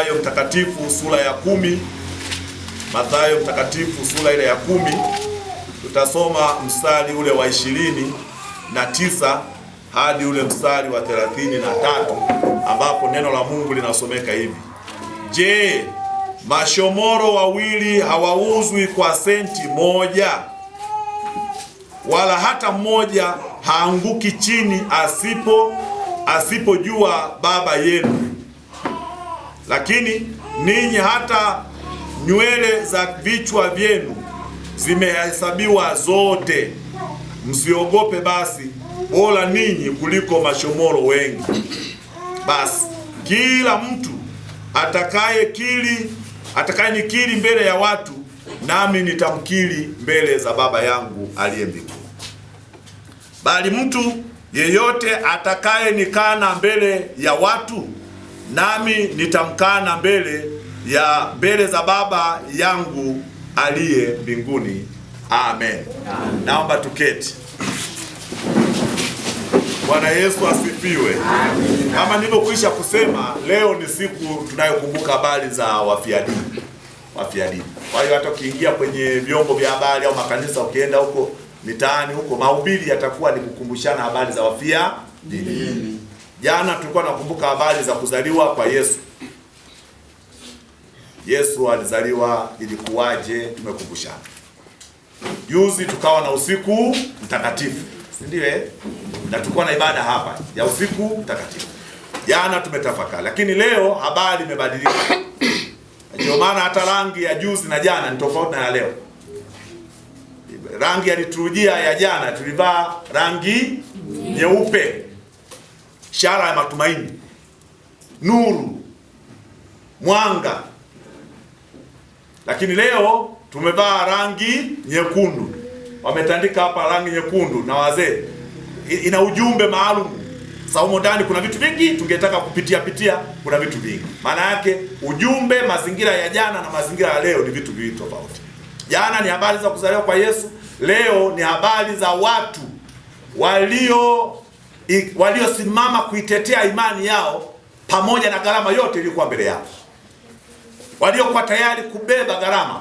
Mathayo mtakatifu sura ya 10. Mathayo mtakatifu sura ile ya 10, tutasoma mstari ule wa 29 hadi ule mstari wa 33, ambapo neno la Mungu linasomeka hivi: Je, mashomoro wawili hawauzwi kwa senti moja? Wala hata mmoja haanguki chini asipojua Baba yenu. Lakini ninyi hata nywele za vichwa vyenu zimehesabiwa zote. Msiogope basi, bora ninyi kuliko mashomoro wengi. Basi kila mtu atakayenikiri mbele ya watu, nami nitamkiri mbele za Baba yangu aliye mbinguni. Bali mtu yeyote atakayenikana mbele ya watu, nami nitamkana mbele za Baba yangu aliye mbinguni. Amen. Naomba tuketi. Bwana Yesu asifiwe. Kama nilivyokwisha kusema, leo ni siku tunayokumbuka habari za wafia dini. Kwa hiyo hata ukiingia kwenye vyombo vya habari au makanisa, ukienda huko mitaani huko, mahubiri yatakuwa ni kukumbushana habari za wafia dini. Jana tulikuwa nakumbuka habari za kuzaliwa kwa Yesu. Yesu alizaliwa ilikuwaje, tumekumbushana. Juzi tukawa na usiku mtakatifu, si ndio? Na tulikuwa na ibada hapa ya usiku mtakatifu. Jana tumetafakari, lakini leo habari imebadilika. Ndio maana hata rangi ya juzi na jana ni tofauti na ya leo. Rangi ya liturujia ya jana tulivaa rangi nyeupe, ishara ya matumaini, nuru, mwanga. Lakini leo tumevaa rangi nyekundu. Wametandika hapa rangi nyekundu na wazee. Ina ujumbe maalum. Saumo ndani kuna vitu vingi tungetaka kupitia, kuna vitu vingi. Maana yake ujumbe, mazingira ya jana na mazingira ya leo ni vitu viwili tofauti. Jana ni habari za kuzaliwa kwa Yesu, leo ni habari za watu waliosimama kuitetea imani yao pamoja na gharama yote iliyokuwa mbele yao. Waliokuwa tayari kubeba gharama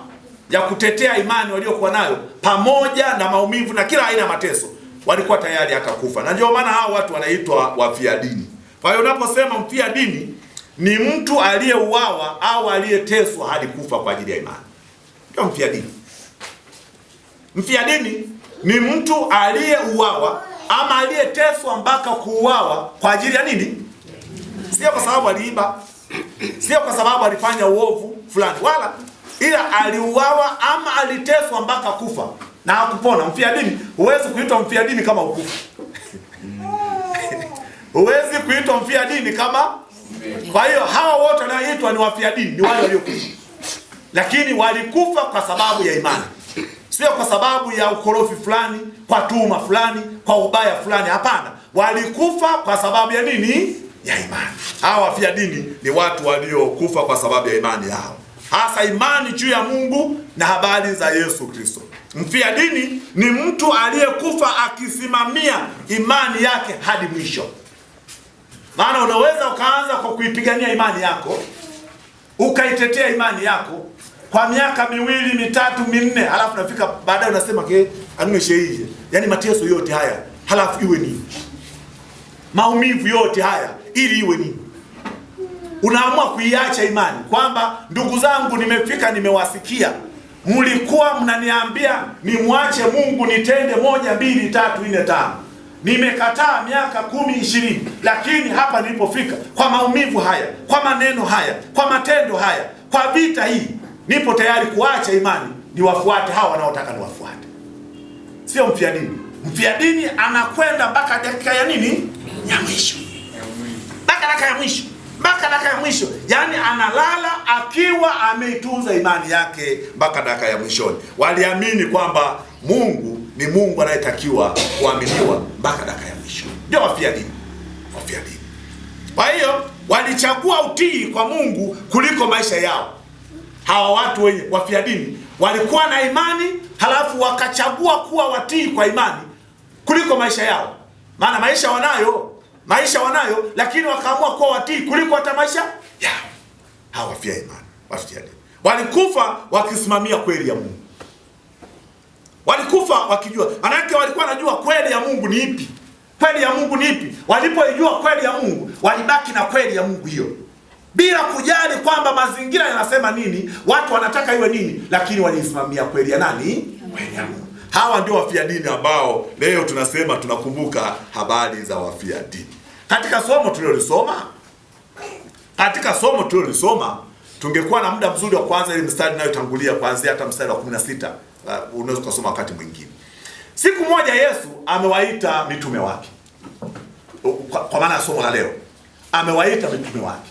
ya kutetea imani waliokuwa nayo pamoja na maumivu na kila aina ya mateso. Walikuwa tayari hata kufa. Na ndio maana hao watu wanaitwa wafia dini. Kwa hiyo unaposema mfia dini ni mtu aliyeuawa au aliyeteswa hadi kufa kwa ajili ya imani. Ndio mfia dini. Mfia dini ni mtu aliyeuawa ama aliyeteswa mpaka kuuawa kwa ajili ya nini? Sio kwa sababu aliiba, sio kwa sababu alifanya uovu fulani, wala ila aliuawa ama aliteswa mpaka kufa na hakupona. Mfia dini, huwezi kuitwa mfia dini kama ukufa. Huwezi kuitwa mfia dini kama. Kwa hiyo hawa wote wanaoitwa ni wafia dini ni wale waliokufa. Lakini walikufa kwa sababu ya imani. Sio kwa sababu ya ukorofi fulani, kwa tuhuma fulani, kwa ubaya fulani, hapana. Walikufa kwa sababu ya nini? Ya imani. Hawa wafia dini ni watu waliokufa kwa sababu ya imani yao. Hasa imani juu ya Mungu na habari za Yesu Kristo. Mfia dini ni mtu aliyekufa akisimamia imani yake hadi mwisho. Maana unaweza ukaanza kwa kuipigania imani yako, ukaitetea imani yako kwa miaka 2, 3, 4, halafu nafika baadaye unasema anisheije. Yaani mateso yote haya halafu iwe nini? Maumivu yote haya ili iwe nini? Unaamua kuiacha imani kwamba ndugu zangu, nimefika, nimewasikia. Mlikuwa mnaniambia nimwache Mungu nitende 1, 2, 3, 4, 5. Nimekataa miaka 10, 20, lakini hapa nilipofika, kwa maumivu haya, kwa maneno haya, kwa matendo haya, kwa vita hii, nipo tayari kuacha imani niwafuate hawa wanaotaka niwafuate. Sio mfia dini. Mfia dini anakwenda mpaka dakika ya nini? Ya mwisho. Mpaka dakika ya mwisho. Mpaka dakika ya mwisho. Yaani analala akiwa ameitunza imani yake mpaka dakika ya mwishoni. Waliamini kwamba Mungu ni Mungu anayetakiwa kuaminiwa mpaka dakika ya mwisho. Ndio wafia dini. Wafia dini. Kwa hiyo walichagua utii kwa Mungu kuliko maisha yao. Hawa watu wenye wafia dini walikuwa na imani, halafu wakachagua kuwa watii kwa imani kuliko maisha yao. Maana maisha wanayo, lakini wakaamua kuwa watii kuliko hata maisha yao. hawa wafia imani, wafia dini. Walikufa wakisimamia kweli ya Mungu. Walikufa wakijua, manake walikuwa wanajua kweli ya Mungu ni ipi. Kweli ya Mungu ni ipi? Walipoijua kweli ya Mungu, walibaki na kweli ya Mungu hiyo, bila kujali kwamba mazingira yanasema nini, watu wanataka iwe nini, lakini walisimamia kweli ya nani? Kweli ya Mungu. Hawa ndio wafia dini ambao leo tunasema tunakumbuka habari za wafia dini. Katika somo tulilolisoma, tungekuwa na muda mzuri wa kwanza ile mstari inayotangulia kuanzia hata mstari wa 16. Unaweza kusoma wakati mwingine. Siku moja Yesu amewaita mitume wake. Kwa maana ya somo la leo, amewaita mitume wake.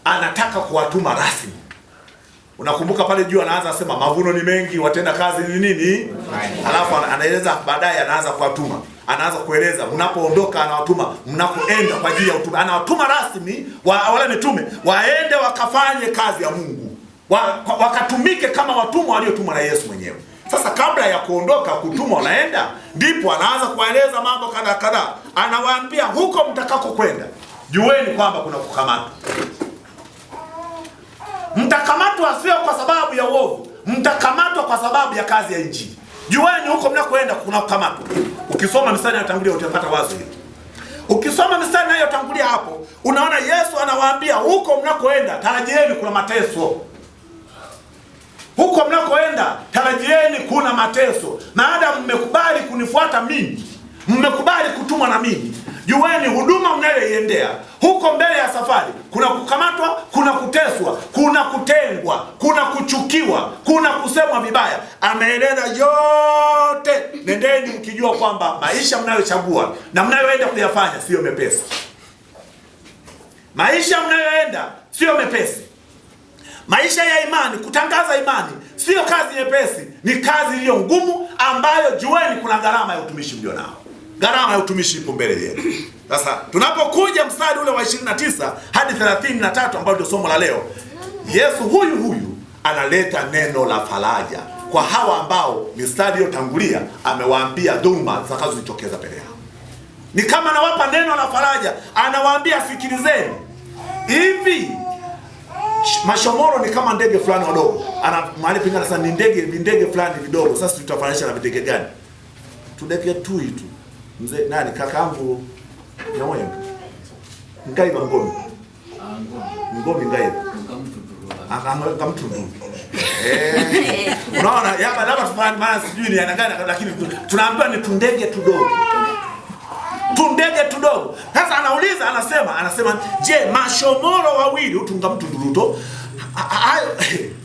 Anataka kuwatuma rasmi. Unakumbuka pale juu anaanza kusema mavuno ni mengi, watenda kazi ni nini? Alafu anaeleza baadaye, anaanza kuwatuma. Anaanza kueleza mnapoondoka anawatuma, mnapoenda kwa ajili ya utume. Anawatuma rasmi wale mitume waende wakafanye kazi ya Mungu. Wakatumike kama watumwa waliotumwa na Yesu mwenyewe. Sasa kabla ya kuondoka kutumwa wanaenda, ndipo anaanza kueleza mambo kadhaa. Anawaambia huko mtakako kwenda, jueni kwamba kuna kukamatwa. Mtakamatwa sio kwa sababu ya uovu, mtakamatwa kwa sababu ya kazi ya Injili. Jueni huko mnakoenda kuna kukamatwa. Ukisoma mstari inayotangulia utapata wazo hili. Ukisoma mstari inayotangulia hapo, unaona Yesu anawaambia huko mnakoenda tarajieni kuna mateso. Huko mnakoenda tarajieni kuna mateso. Maadamu mmekubali kunifuata mimi, mmekubali kutumwa na mimi, jueni huduma mnayoiendea huko mbele ya safari kuna kukamatwa, kuna kuteswa, kuna kutengwa, kuna kuchukiwa, kuna kusemwa vibaya. Ameeleza yote. Nendeni mkijua kwamba maisha mnayochagua na mnayoenda kuyafanya sio mepesi. Maisha mnayoenda sio mepesi. Maisha ya imani, kutangaza imani sio kazi nyepesi, ni kazi iliyo ngumu ambayo jueni kuna gharama ya utumishi mlio nao. Gharama ya utumishi ipo mbele yenu. Sasa tunapokuja mstari ule wa 29 hadi 33 ambao ndio somo la leo, Yesu huyu analeta neno la faraja kwa hawa ambao mistari iliyotangulia amewaambia dhulma zitakazojitokeza mbele yao. Ni kama anawapa neno la faraja, anawaambia sikilizeni. Hivi mashomoro ni kama ndege fulani wadogo. Ana mahali pengine sasa ni ndege fulani vidogo. Sasa tutafananisha na ndege gani? Tudege tu hitu. Mzee nani kakaangu Nyamoyo? Ngaiba Ngomi. Ngomi Ngaiba. Ngamtu. Unaona labda tufanye maana sijui ni anagana, lakini tunaambiwa ni tundege tudogo. Tundege tudogo. Sasa anauliza, anasema je, mashomoro wawili utunga mtu nduruto?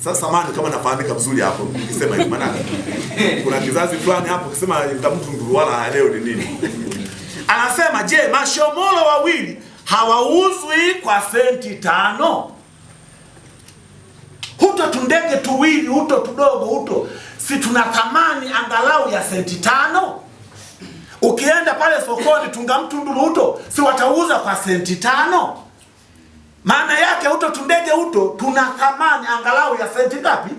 Sasa mani kama nafahamika vizuri hapo ukisema hivi, maana kuna kizazi fulani hapo ukisema mtu nduru wala leo ni nini? Anasema je, mashomoro wawili hawauzwi kwa senti 5? Huto tundege tuwili, huto tudogo huto, si tuna thamani angalau ya senti 5? Ukienda pale sokoni tunga mtu nduru huto, si watauza kwa senti 5? Maana yake huto tundege huto tuna thamani angalau ya senti ngapi?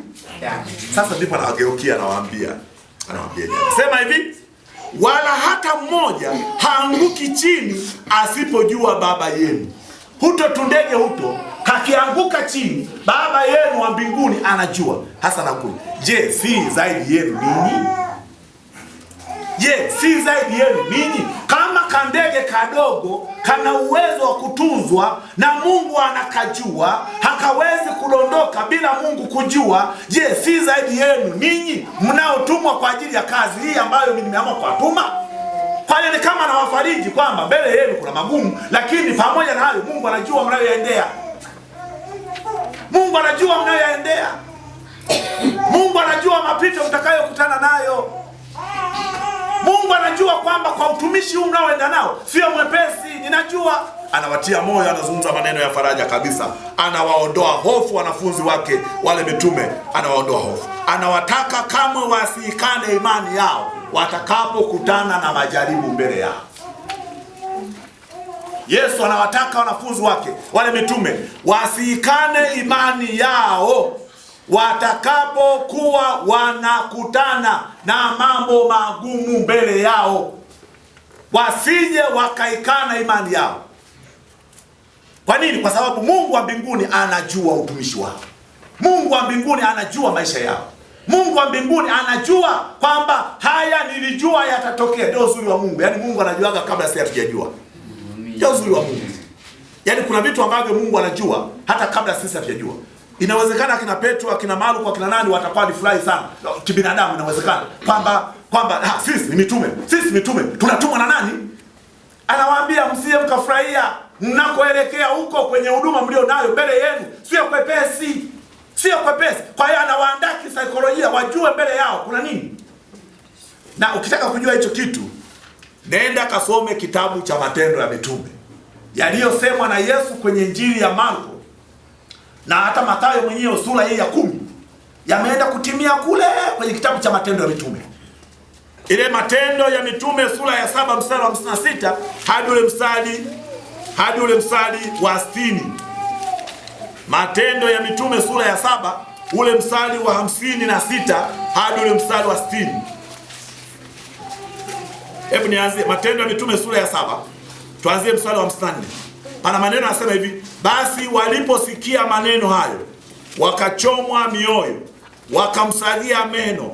Sasa ndipo anawageukia anawaambia sema hivi, wala hata mmoja haanguki chini asipojua Baba yenu. Huto tundege huto hakianguka chini, Baba yenu wa mbinguni anajua. Hasa nakuja, je, si zaidi yenu ninyi? Je, si zaidi yenu ninyi? Kama kandege kadogo kana uwezo wa kutunzwa na Mungu anakajua, hakawezi kudondoka bila Mungu kujua. Je, si zaidi yenu ninyi mnaotumwa kwa ajili ya kazi hii ambayo mimi nimeamua kuwatuma? Kwa hiyo ni kama anawafariji kwamba mbele yenu kuna magumu, lakini pamoja na hayo Mungu anajua mnayoyaendea. Mungu anajua mnayoyaendea. Mungu anajua mapito mtakayokutana nayo. Mungu anajua kwamba kwa utumishi huu mnaoenda nao sio mwepesi. Ninajua. Anawatia moyo, anazungumza maneno ya faraja kabisa. Anawaondoa hofu wanafunzi wake wale mitume, anawaondoa hofu. Anawataka kamwe wasiikane imani yao watakapokutana na majaribu mbele yao. Yesu anawataka wanafunzi wake wale mitume wasiikane imani yao watakapokuwa wanakutana na mambo magumu mbele yao. Wasije wakaikana imani yao. Kwa nini? Kwa sababu Mungu wa mbinguni anajua utumishi wao. Mungu wa mbinguni anajua maisha yao. Mungu wa mbinguni anajua kwamba haya nilijua yatatokea. Ndio uzuri wa Mungu. Yaani Mungu anajuaga kabla sisi hatujajua. Ndio uzuri wa Mungu. Yaani kuna vitu ambavyo Mungu anajua hata kabla sisi hatujajua. Inawezekana akina Petro, akina Marko, akina nani watakuwa furahi sana. Kibinadamu inawezekana kwamba sisi ni mitume. Sisi mitume tunatumwa na nani? Anawaambia msije mkafurahia mnakoelekea huko kwenye huduma mlio nayo mbele yenu. Sio kwepesi. Sio kwepesi. Kwa hiyo anawaandaa kisaikolojia wajue mbele yao kuna nini. Na ukitaka kujua hicho kitu, nenda kasome kitabu cha Matendo ya Mitume. Yaliyosemwa na Yesu kwenye Injili ya Marko na hata Mathayo mwenyewe sura hii ya 10 yameenda kutimia kule kwenye kitabu cha Matendo ya Mitume. Ile Matendo ya Mitume sura ya 7 mstari wa 56 hadi ule mstari wa 60. Matendo ya Mitume sura ya 7 ule mstari wa 56 hadi ule mstari wa 60. Hebu nianze Matendo ya Mitume sura ya 7. Tuanzie mstari wa 54. Pana maneno yanasema hivi: basi waliposikia maneno hayo wakachomwa mioyo, wakamsagia meno,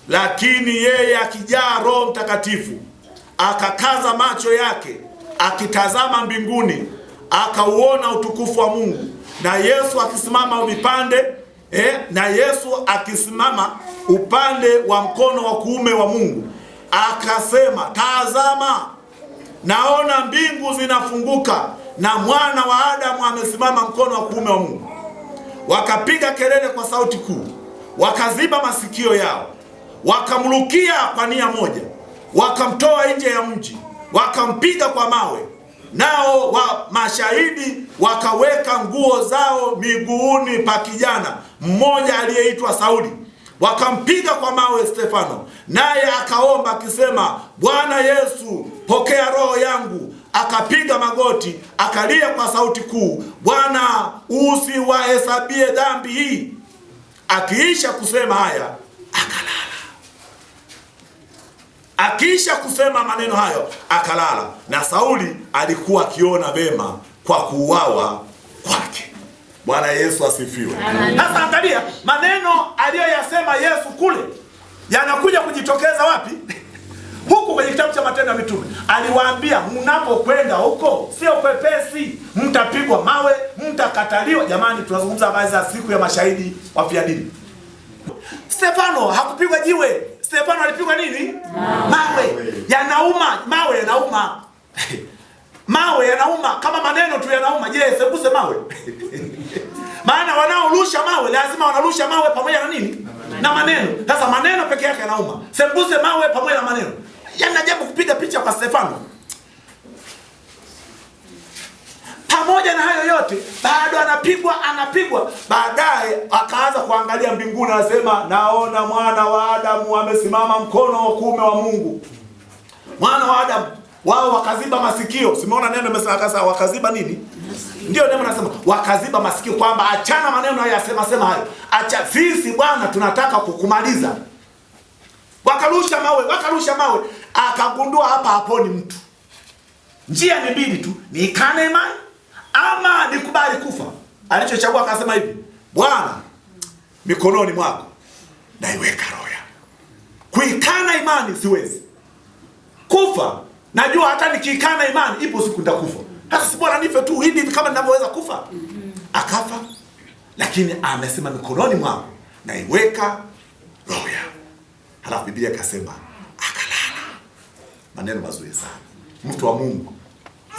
lakini yeye akijaa Roho Mtakatifu akakaza macho yake akitazama mbinguni, akauona utukufu wa Mungu na Yesu akisimama upande wa mkono wa kuume wa Mungu. Akasema, tazama, naona mbingu zinafunguka na Mwana wa Adamu amesimama mkono wa kuume wa Mungu. Wakapiga kelele kwa sauti kuu, wakaziba masikio yao, wakamrukia kwa nia moja, wakamtoa nje ya mji, wakampiga kwa mawe. Nao wa mashahidi wakaweka nguo zao miguuni pa kijana mmoja aliyeitwa Sauli, wakampiga kwa mawe Stefano, naye akaomba akisema, Bwana Yesu, pokea roho yangu. Akapiga magoti, akalia kwa sauti kuu, Bwana, usiwahesabie dhambi hii. Akiisha kusema haya, akalala. Akiisha kusema maneno hayo, akalala. Na Sauli alikuwa akiona vema kwa kuuawa kwake. Bwana Yesu asifiwe. Sasa angalia maneno aliyoyasema Yesu kule yanakuja kujitokeza wapi? Huku kwenye kitabu cha Matendo ya Mitume. Aliwaambia mnapokwenda huko sio kwepesi, mtapigwa mawe, mtakataliwa. Jamani, tunazungumza habari za siku ya mashahidi wafia dini. Stefano hakupigwa jiwe. Stefano alipigwa nini? Mawe. Yanauma, mawe yanauma. Mawe yanauma kama maneno tu yanauma. Je, sebuse mawe? Maana wanaorusha mawe lazima wanarusha mawe pamoja na nini? Na maneno. Sasa maneno peke yake yanauma. Sebuse mawe pamoja na maneno. Yanajabu kupiga picha kwa Stefano. Pamoja na hayo yote, bado anapigwa. Baadaye akaanza kuangalia mbinguni, anasema, naona Mwana wa Adamu amesimama mkono wa kuume wa Mungu. Mwana wa Adamu. Wao wakaziba masikio. Simeona neno limesema kasa wakaziba nini? Ndio neno nasema wakaziba masikio, kwamba achana maneno haya sema hayo. Acha, sisi Bwana tunataka kukumaliza. Wakarusha mawe. Akagundua hapa haponi mtu. Njia ni mbili tu, nikane imani ama nikubali kufa. Alichochagua akasema hivi, Bwana, mikononi mwako naiweka roho yangu. Kuikana imani siwezi. Kufa najua hata nikikana imani ipo siku nitakufa. Sasa si bora nife tu hivi kama ninavyoweza kufa. Akafa, lakini amesema mikononi mwako naiweka roho yangu. Halafu Biblia ikasema akalala. Maneno mazuri sana. Mtu wa Mungu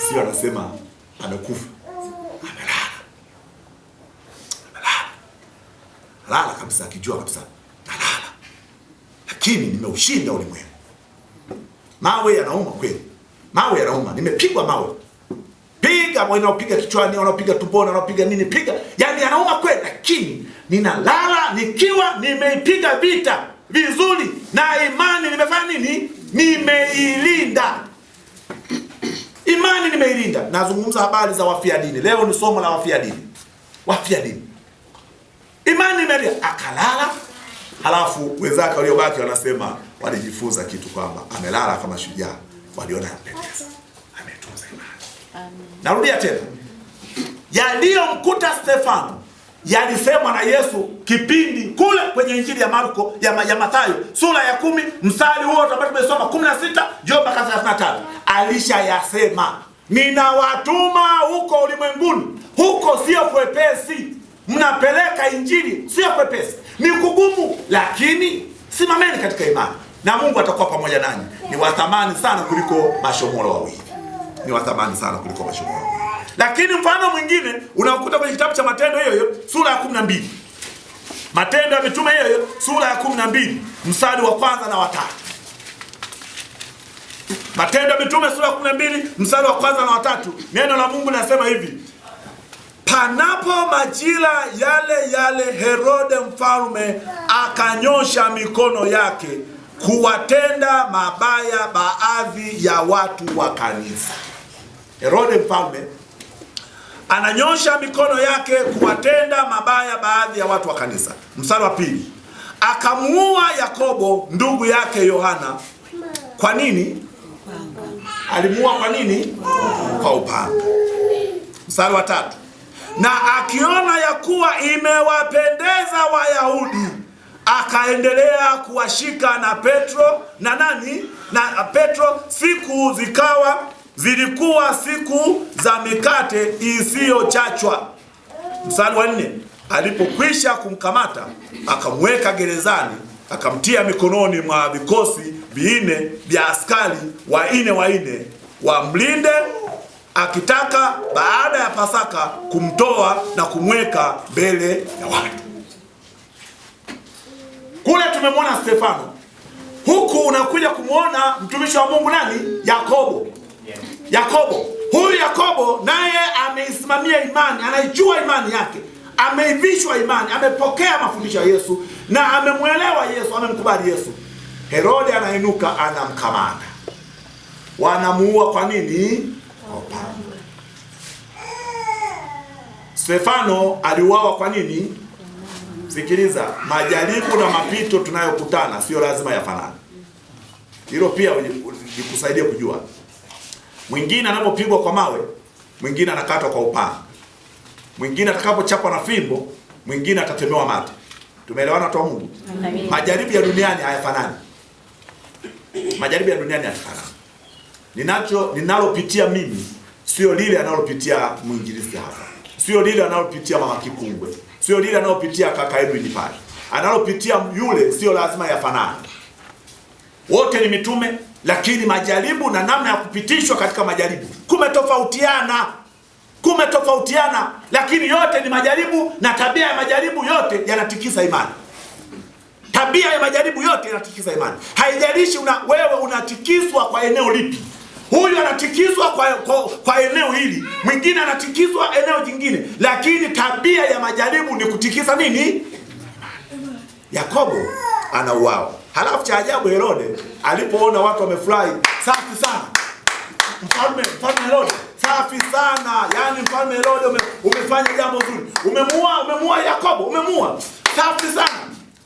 sio anasema amekufa. Amelala kabisa, akijua kabisa nalala, lakini nimeushinda ulimwengu. Mawe yanauma kweli. Mawe yanauma. Nimepigwa mawe. Piga wanaopiga kichwani, wanaopiga tumboni, wanaopiga nini, piga. Yaani yanauma kweli, lakini ninalala nikiwa nimeipiga vita vizuri na imani nimefanya nini? Nimeilinda. Imani nimeilinda. Nazungumza habari za wafia dini. Leo ni somo la wafia dini. Wafia dini. Imani nimeilinda. Akalala. Halafu wenzake waliobaki wanasema walijifunza kitu kwamba amelala kama shujaa. Waliona yapendeza. Ametunza imani. Narudia tena. yaliyomkuta Stefano yalisemwa na Yesu kipindi kule kwenye Injili ya Marko ya Mathayo sura ya 10 mstari huo ambao tumesoma 16 juu mpaka 33. Alishayasema, ninawatuma huko ulimwenguni. Huko sio kwepesi. Mnapeleka Injili sio kwepesi, ni kugumu, lakini simameni katika imani na Mungu atakuwa pamoja nanyi. Ni wa thamani sana kuliko mashomoro wawili. Ni wa thamani sana kuliko mashomoro wawili. Lakini mfano mwingine unakuta kwenye kitabu cha Matendo hiyo sura ya 12. Matendo ya Mitume hiyo sura ya 12 mstari wa 1 na wa 3. Matendo ya Mitume sura ya 12 mstari wa 1 na wa 3. Neno la Mungu linasema hivi: panapo majira yale Herode mfalme akanyosha mikono yake kuwatenda mabaya baadhi ya watu wa kanisa. Herode mfalme ananyosha mikono yake kuwatenda mabaya baadhi ya watu wa kanisa. Mstari wa 2. Akamuua Yakobo ndugu yake Yohana. Kwa nini? Alimuua kwa nini? Kwa upanga. Mstari wa 3. Na akiona ya kuwa imewapendeza Wayahudi, akaendelea kuwashika na Petro na nani? Na Petro. Siku zilikuwa siku za mikate isiyochachwa. Mstari wa 4. Alipokwisha kumkamata, akamweka gerezani, akamtia mikononi mwa vikosi 4 vya askari waine wamlinde, akitaka baada ya Pasaka kumtoa na kumweka mbele ya watu. Kule tumemwona Stefano. Huku unakuja kumwona mtumishi wa Mungu nani? Yakobo. Yakobo. Huyu Yakobo naye ameisimamia imani, anaijua imani yake, ameivishwa imani, amepokea mafundisho ya Yesu na amemwelewa Yesu, amemkubali Yesu. Herode anainuka, anamkamata. Wanamuua kwa nini? Stefano aliuawa kwa nini? Sikiliza, majaribu na mapito tunayokutana sio lazima yafanane. Hilo pia likusaidie kujua. Mwingine anapopigwa kwa mawe, mwingine anakatwa kwa upanga. Mwingine atakapochapwa na fimbo, mwingine atatemewa mate. Tumeelewana watu wa Mungu? Majaribu ya duniani hayafanani. Majaribu ya duniani hayafanani. Ninalopitia mimi sio lile analopitia mwinjilisti hapa. Sio lile analopitia mama Kikungwe. Sio lile analopitia kaka Edwin pale. Analopitia yule sio lazima yafanane. Wote ni mitume, lakini majaribu na namna ya kupitishwa katika majaribu kumetofautiana, lakini yote ni majaribu, na tabia ya majaribu yote yanatikisa imani. Tabia ya majaribu yote yanatikisa imani. Haijalishi wewe unatikiswa kwa eneo lipi. Huyu anatikiswa kwa eneo hili, mwingine anatikiswa eneo jingine, lakini tabia ya majaribu ni kutikisa nini? Yakobo anauawa. Halafu cha ajabu, Herode alipoona watu wamefurahi, safi sana. Mfalme Herode, safi sana. Yaani mfalme Herode umefanya jambo zuri. Umemuua Yakobo, umemuua. Safi sana.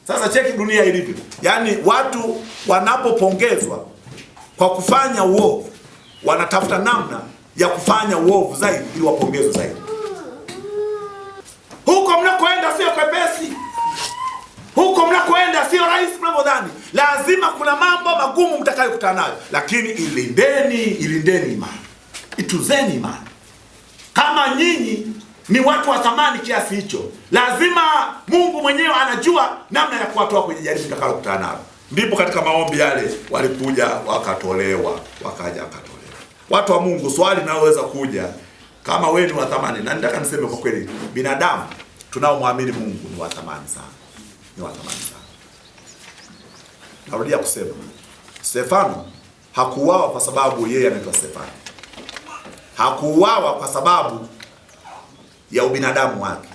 Sasa cheki dunia ilivyo. Yaani watu wanapopongezwa kwa kufanya uovu, wanatafuta namna ya kufanya uovu zaidi ili wapongezwe zaidi. Huko mnakoenda sio kwepesi. Huko mnakoenda sio rahisi mnavyodhani. Lazima kuna mambo magumu mtakayokutana nayo, lakini ilindeni imani. Ituzeni imani. Kama nyinyi ni watu wa thamani kiasi hicho, lazima Mungu mwenyewe anajua namna ya kuwatoa kwenye jaribu mtakalokutana nalo. Ndipo katika maombi yale walikuja wakatolewa, wakaja wakatolewa. Watu wa Mungu, swali linaloweza kuja, kama wewe ni wa thamani, na nataka niseme kwa kweli, binadamu tunaomwamini Mungu ni wa thamani sana. Ni wa thamani sana. Narudia kusema, Stefano hakuuawa kwa sababu yeye anaitwa Stefano. Hakuuawa kwa sababu ya ubinadamu wake.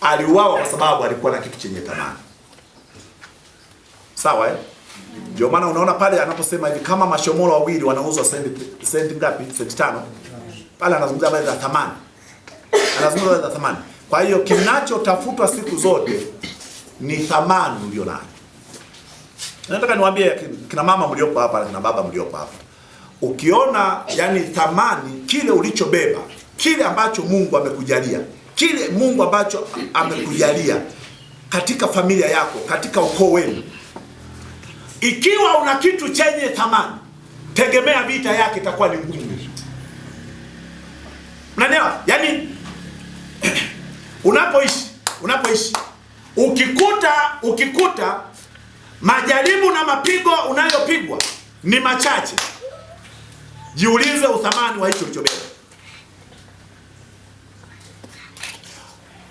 Aliuawa kwa sababu alikuwa na kitu chenye thamani. Sawa eh? Ndio maana unaona pale anaposema hivi, kama mashomoro wawili wanauzwa senti ngapi? Senti 5. Pale anazungumza habari za thamani. Anazungumza habari za thamani. Kwa hiyo kinachotafutwa siku zote ni thamani ulio nayo. Nataka niwaambie kina mama mliopo hapa na kina baba mliopo hapa. Ukiona yani thamani kile ulichobeba kile ambacho Mungu amekujalia, kile Mungu ambacho amekujalia katika familia yako, katika ukoo wenu. Ikiwa una kitu chenye thamani, tegemea vita yake itakuwa ni ngumu. Mnanielewa? Yaani unapoishi ukikuta majaribu na mapigo unayopigwa ni machache, jiulize uthamani wa hicho ulichobeba.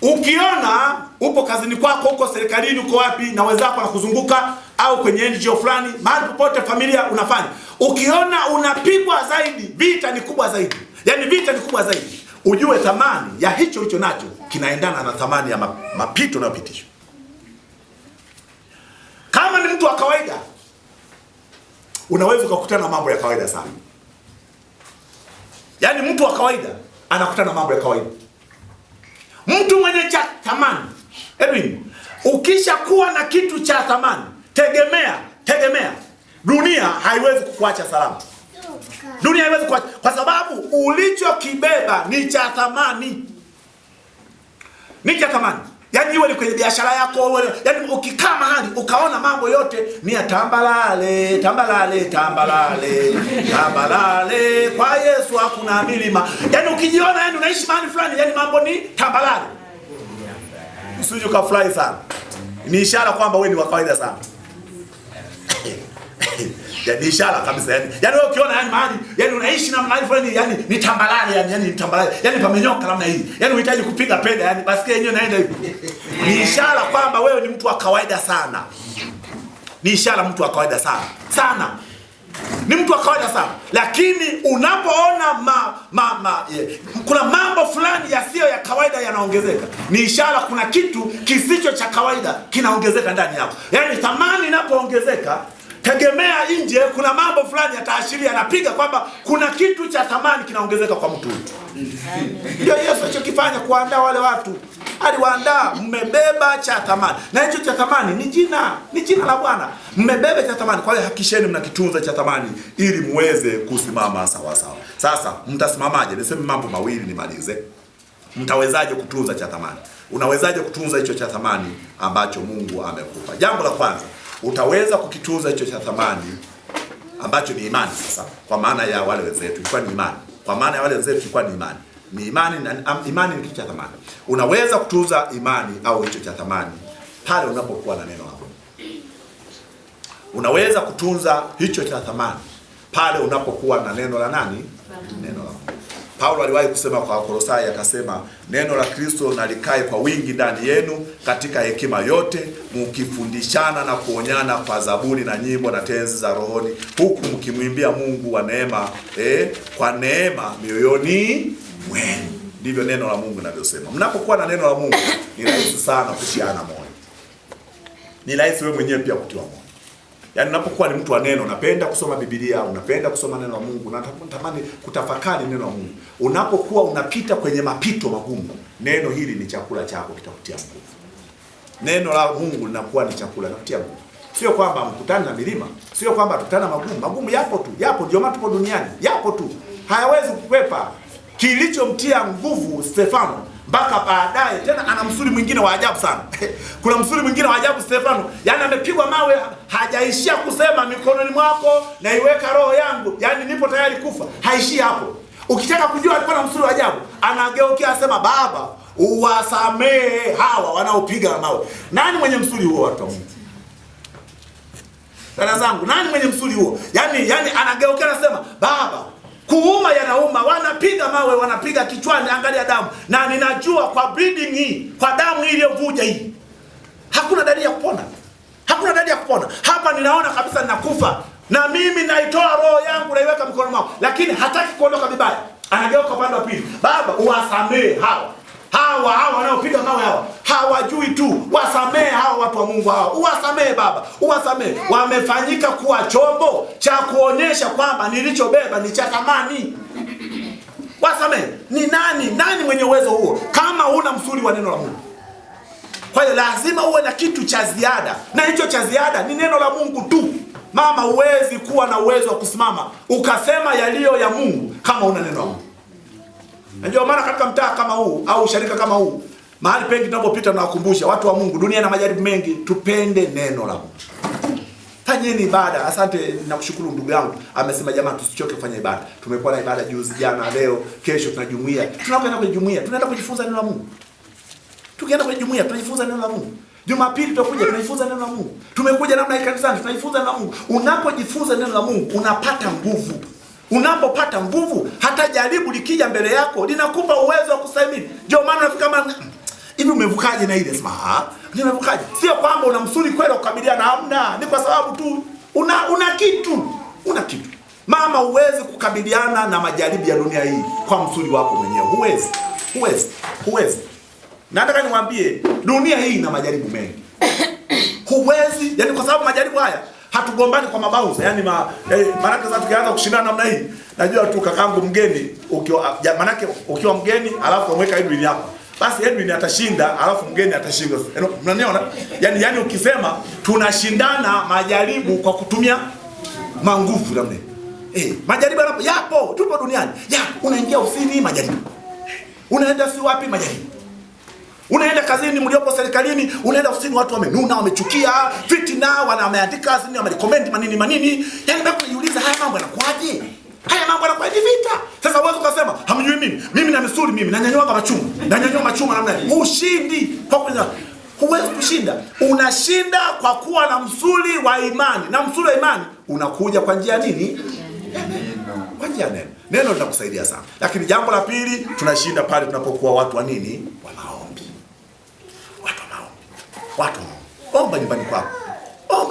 Ukiona upo kazini kwako, uko serikalini, uko wapi na wenzako wanakuzunguka, au kwenye NGO fulani, mahali popote familia unafanya, ukiona unapigwa zaidi, vita ni kubwa zaidi, yaani vita ni kubwa zaidi, ujue thamani ya hicho ulicho nacho kinaendana na thamani ya mapito unayopitishwa. Kama ni mtu wa kawaida, unaweza kukutana na mambo ya kawaida sana. Yaani mtu wa kawaida anakutana na mambo ya kawaida. Mtu mwenye cha thamani, Edwin, ukisha kuwa na kitu cha thamani, tegemea dunia haiwezi kukuacha salama. Dunia haiwezi kukuacha, kwa sababu ulichokibeba ni cha thamani. Ni cha thamani. Yaani iwe ni kwenye biashara yako, yaani ukikaa mahali ukaona mambo yote ni ya tambalale, kwa Yesu hakuna milima. Yaani ukijiona yaani unaishi mahali fulani, yaani mambo ni tambalale, usije ukafurahi sana. Ni ishara kwamba wewe ni wa kawaida sana. Yaani ishara kabisa, yaani wewe ukiona yaani mahali, yaani unaishi na mahali fulani, yaani ni tambalale, yaani ni tambalale, yaani pamenyoka namna hii, yaani unahitaji kupiga peda, yaani basi yenyewe naenda hivi. Ni ishara kwamba wewe ni mtu wa kawaida sana. Ni ishara mtu wa kawaida sana. Ni mtu wa kawaida sana. Lakini unapoona kuna mambo fulani yasiyo ya kawaida yanaongezeka, ni ishara kuna kitu kisicho cha kawaida kinaongezeka ndani yako. Yaani thamani inapoongezeka, tegemea nje kuna mambo fulani yataashiria, yanapiga kwamba kuna kitu cha thamani kinaongezeka kwa mtu. Ndio Yesu alichokifanya kuandaa wale watu. Aliwaandaa, mmebeba cha thamani. Na hicho cha thamani ni jina la Bwana. Mmebeba cha thamani, kwa hiyo hakikisheni mnakitunza cha thamani ili muweze kusimama sawa sawa. Sasa mtasimamaje? Niseme mambo mawili nimalize. Mtawezaje kutunza cha thamani? Unawezaje kutunza hicho cha thamani ambacho Mungu amekupa? Jambo la kwanza, utaweza kukitunza hicho cha thamani ambacho ni imani. Sasa kwa maana ya wale wenzetu ilikuwa ni imani. Kwa maana ya wale wenzetu ilikuwa ni imani. Ni imani, na imani ni kitu cha thamani. Unaweza kutunza imani au hicho cha thamani pale unapokuwa na neno la Mungu. Unaweza kutunza hicho cha thamani pale unapokuwa na neno la nani? Neno la Mungu. Paulo aliwahi kusema kwa Wakolosai, akasema neno la Kristo na likae kwa wingi ndani yenu katika hekima yote, mkifundishana na kuonyana kwa zaburi na nyimbo na tenzi za rohoni, huku mkimwimbia Mungu wa neema, kwa neema mioyoni mwenu. Ndivyo neno la Mungu linavyosema. Mnapokuwa na neno la Mungu, ni rahisi sana kutiana moyo. Ni rahisi wewe mwenyewe pia kutiwa moyo. Yaani unapokuwa ni mtu wa neno, unapenda kusoma Biblia, unapenda kusoma neno la Mungu, unatamani kutafakari neno la Mungu. Unapokuwa unapita kwenye mapito magumu, neno hili ni chakula chako, kitakutia nguvu. Neno la Mungu linakuwa ni chakula kitakutia nguvu. Sio kwamba mkutane na milima, sio kwamba tukutana magumu. Magumu yapo tu, yapo, ndio maana tupo duniani. Yapo tu. Hayawezi kukwepa. Kilichomtia nguvu Stefano mpaka baadaye tena ana msuli mwingine wa ajabu sana. Kuna msuli mwingine wa ajabu Stefano, yaani amepigwa mawe, hajaishia kusema mikononi mwako na iweka roho yangu, yaani nipo tayari kufa. Haishi hapo. Ukitaka kujua alikuwa na msuli wa ajabu, anageukia asema, Baba, uwasamehe hawa wanaopiga mawe. Nani mwenye msuli huo watu wa Mungu? Dada zangu, nani mwenye msuli huo? Yaani anageukia anasema, Baba, kuuma yanauma, wanapiga mawe, wanapiga kichwani, angalia damu. Na ninajua kwa bleeding hii, kwa damu hii iliyovuja hii, hakuna dalili ya kupona. Hakuna dalili ya kupona. Hapa ninaona kabisa ninakufa. Na mimi naitoa roho yangu, naiweka mikono mwako. Lakini hataki kuondoka vibaya. Anageuka upande wa pili. Baba, uwasamehe hawa. Hawa wanaopiga mawe hawa. Hawajui tu. Wasamehe hawa watu wa Mungu hawa. Uwasamehe Baba. Uwasamehe. Wamefanyika kuwa chombo cha kuonyesha kwamba nilichobeba ni cha thamani. Wasamehe. Ni nani mwenye uwezo huo kama huna msuli wa neno la Mungu? Kwa hiyo lazima uwe na kitu cha ziada. Na hicho cha ziada ni neno la Mungu tu. Mama, huwezi kuwa na uwezo wa kusimama ukasema yaliyo ya Mungu kama una neno la Mungu. Ndio maana katika mtaa kama huu au sharika kama huu, mahali pengi tunapopita tunawakumbusha watu wa Mungu, dunia na majaribu mengi, tupende neno la Mungu. Fanyeni ibada. Asante, nakushukuru ndugu yangu amesema jamani tusichoke kufanya ibada. Tumekuwa na ibada juzi, jana, leo, kesho tunajumuia. Tunakwenda kwenye jumuia, tunaenda kujifunza neno la Mungu. Tukienda kwenye jumuia tunajifunza neno la Mungu. Jumapili tutakuja tunajifunza neno la Mungu. Tumekuja namna hii kanisani tunajifunza neno la Mungu. Unapojifunza neno la Mungu unapata nguvu. Unapopata nguvu, hata jaribu likija mbele yako linakupa uwezo wa kustahimili. Ndio maana unafika kama hivi, umevukaje na ile? Sema nimevukaje? Sio kwamba una msuli kwenda kukabiliana, hamna. Ni kwa sababu tu una kitu. Mama, huwezi kukabiliana na majaribu ya dunia hii kwa msuli wako mwenyewe. Huwezi. Na nataka niwaambie, dunia hii ina majaribu mengi. Huwezi, yani kwa sababu majaribu haya hatugombani kwa mabauza. Yani maana sasa tukianza kushindana namna hii, najua tu kakangu mgeni ukiwa mgeni alafu umweka Edwin hapa, basi Edwin atashinda alafu mgeni atashinda. Mnaniona? Yani ukisema tunashindana majaribu kwa kutumia manguvu namna. Majaribu yapo, tupo duniani. Unaingia ofisini majaribu. Unaenda si wapi majaribu. Unaenda kazini, mliopo serikalini, unaenda ofisini watu wamenuna, wamechukia, fitina, wameandika sini, wamerecommend manini. Yaani bado kujiuliza haya mambo yanakuaje? Haya mambo yanakuaje vita? Sasa wewe ukasema, hamjui mimi na misuli mimi, nanyanyua machuma namna hiyo. Ushindi kwa kwanza. Huwezi kushinda. Unashinda kwa kuwa na msuli wa imani. Na msuli wa imani unakuja kwa njia nini? Kwa njia neno. Neno linakusaidia sana. Lakini jambo la pili, tunashinda pale tunapokuwa watu wa nini? Wa maombi. Watu omba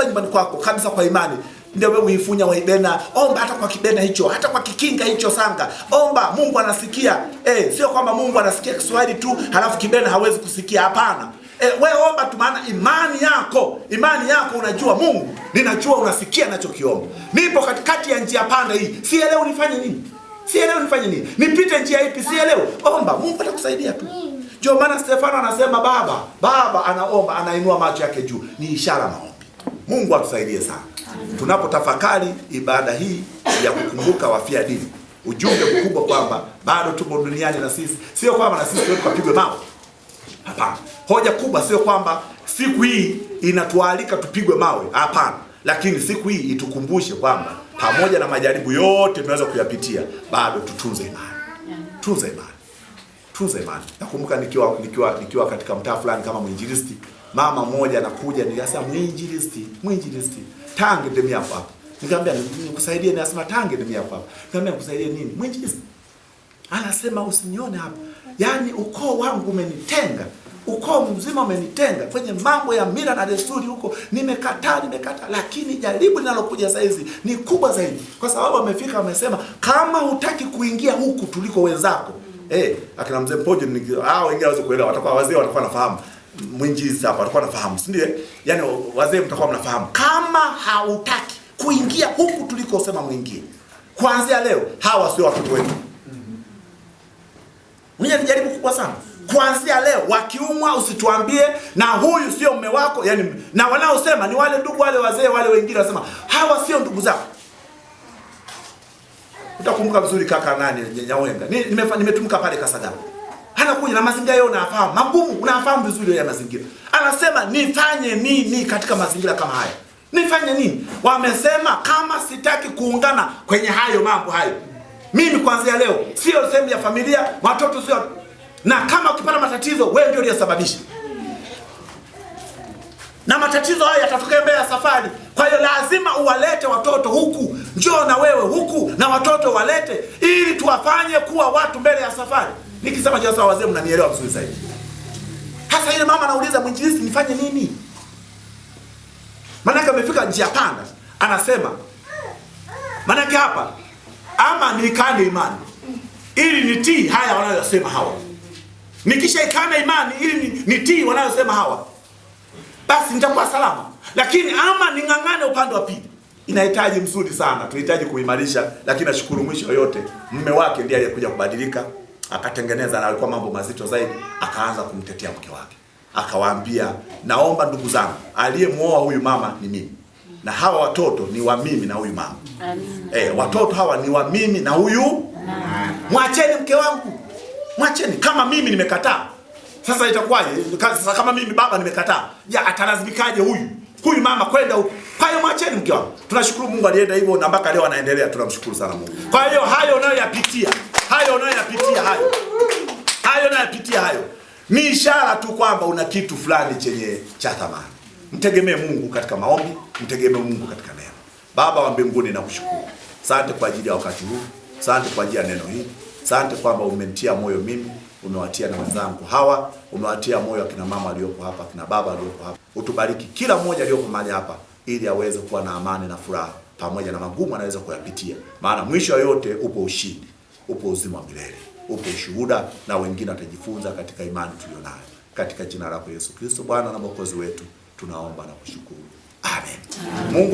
nyumbani kwako kabisa kwa imani. Ndio wewe uifunya waibena, omba hata kwa kibena hicho, hata kwa kikinga hicho sanga. Omba, Mungu anasikia. Sio kwamba Mungu anasikia Kiswahili tu, halafu kibena hawezi kusikia, hapana. Wewe omba tu, maana imani yako unajua Mungu, ninajua unasikia ninachokiomba. Nipo katikati ya njia panda hii. Sielewi nifanye nini? Nipite njia ipi? Sielewi. Omba, Mungu atakusaidia tu. Ndio maana Stefano anasema baba anaomba, anainua macho yake juu. Ni ishara maombi. Mungu atusaidie sana. Tunapotafakari ibada hii ya kukumbuka wafia dini, ujumbe mkubwa kwamba bado tupo duniani na sisi. Sio kwamba na sisi tukapigwe mawe. Hapana. Hoja kubwa sio kwamba siku hii inatualika tupigwe mawe. Hapana. Lakini siku hii itukumbushe kwamba pamoja na majaribu yote tunaweza kuyapitia, bado tutunze imani. Tunza imani. Nakumbuka nikiwa katika mtaa fulani kama mwinjilisti, mama mmoja anakuja nikasema mwinjilisti, tange demi hapa. Nikamwambia nikusaidie, ni asema tange demi hapa. Nikamwambia nikusaidie nini? Mwinjilisti. Anasema usinione hapa. Yaani ukoo wangu umenitenga. Ukoo mzima umenitenga kwenye mambo ya mila na desturi huko. Nimekataa, lakini jaribu linalokuja sasa hizi ni kubwa zaidi. Kwa sababu amefika amesema kama hutaki kuingia huku tuliko wenzako. Akina mzee Mpoje wengine waweze kuelewa, watakuwa wazee watakuwa nafahamu. Mwinjilisti hapa watakuwa nafahamu, si ndio? Yaani wazee mtakuwa mnafahamu. Kama hautaki kuingia huku tuliko sema muingie. Kuanzia leo hawa sio watoto wetu. Mwenye ni jaribu kubwa sana. Kuanzia leo wakiumwa usituambie na huyu sio mume wako, yani na wanaosema ni wale ndugu wale wazee wale wengine wasema hawa sio ndugu zako. Utakumbuka vizuri kaka nani Nyawenga. Nimetumka pale Kasagara. Anakuja na mazingira yao unafahamu. Magumu unafahamu vizuri ya mazingira. Anasema nifanye nini katika mazingira kama haya? Nifanye nini? Wamesema kama sitaki kuungana kwenye hayo mambo hayo, mimi kuanzia leo sio sehemu ya familia, watoto sio. Na kama ukipata matatizo wewe ndio uliyesababisha. Na matatizo haya yatatokea mbele ya safari. Kwa hiyo lazima uwalete watoto huku. Njoo na wewe huku na watoto walete ili tuwafanye kuwa watu mbele ya safari. Nikisema je, sawa wazee mnanielewa vizuri zaidi. Hasa ile mama anauliza mwinjilisti nifanye nini? Maana amefika njia panda. Anasema maana hapa ama nikane imani ili nitii haya wanayosema hawa. Nikishaikana imani ili nitii wanayosema hawa, basi nitakuwa salama. Lakini ama ningangane upande wa pili. Inahitaji mzuri sana. Tunahitaji kuimarisha, lakini nashukuru mwisho yote mume wake ndiye aliyekuja kubadilika, akatengeneza, na alikuwa mambo mazito zaidi, akaanza kumtetea mke wake. Akawaambia, naomba ndugu zangu, aliyemuoa huyu mama ni mimi. Na hawa watoto ni wa mimi na huyu mama. Watoto hawa ni wa mimi na huyu. Mwacheni mke wangu. Mwacheni. Kama mimi nimekataa, sasa itakuwaje? Sasa kama mimi baba nimekataa, ya atalazimikaje huyu mama kwenda huko? Kwa hiyo mwacheni mke wangu. Tunashukuru Mungu alienda hivyo na mpaka leo anaendelea, tunamshukuru sana Mungu. Kwa hiyo hayo unayoyapitia, hayo ni ishara tu kwamba una kitu fulani chenye cha thamani. Mtegemee Mungu katika maombi, mtegemee Mungu katika neno. Baba wa mbinguni, nakushukuru. Asante kwa ajili ya wakati huu. Asante kwa ajili ya neno hili. Asante kwamba umenitia moyo mimi, umewatia na wenzangu hawa, umewatia moyo akina mama waliopo hapa, akina baba waliopo hapa. Utubariki kila mmoja aliyopo mahali hapa ili aweze kuwa na amani na furaha pamoja na magumu anaweza kuyapitia. Maana mwisho yote upo ushindi, upo uzima wa milele, upo ushuhuda na wengine watajifunza katika imani tulionayo. Katika jina lako Yesu Kristo Bwana na Mwokozi wetu tunaomba na kushukuru. Amen. Mungu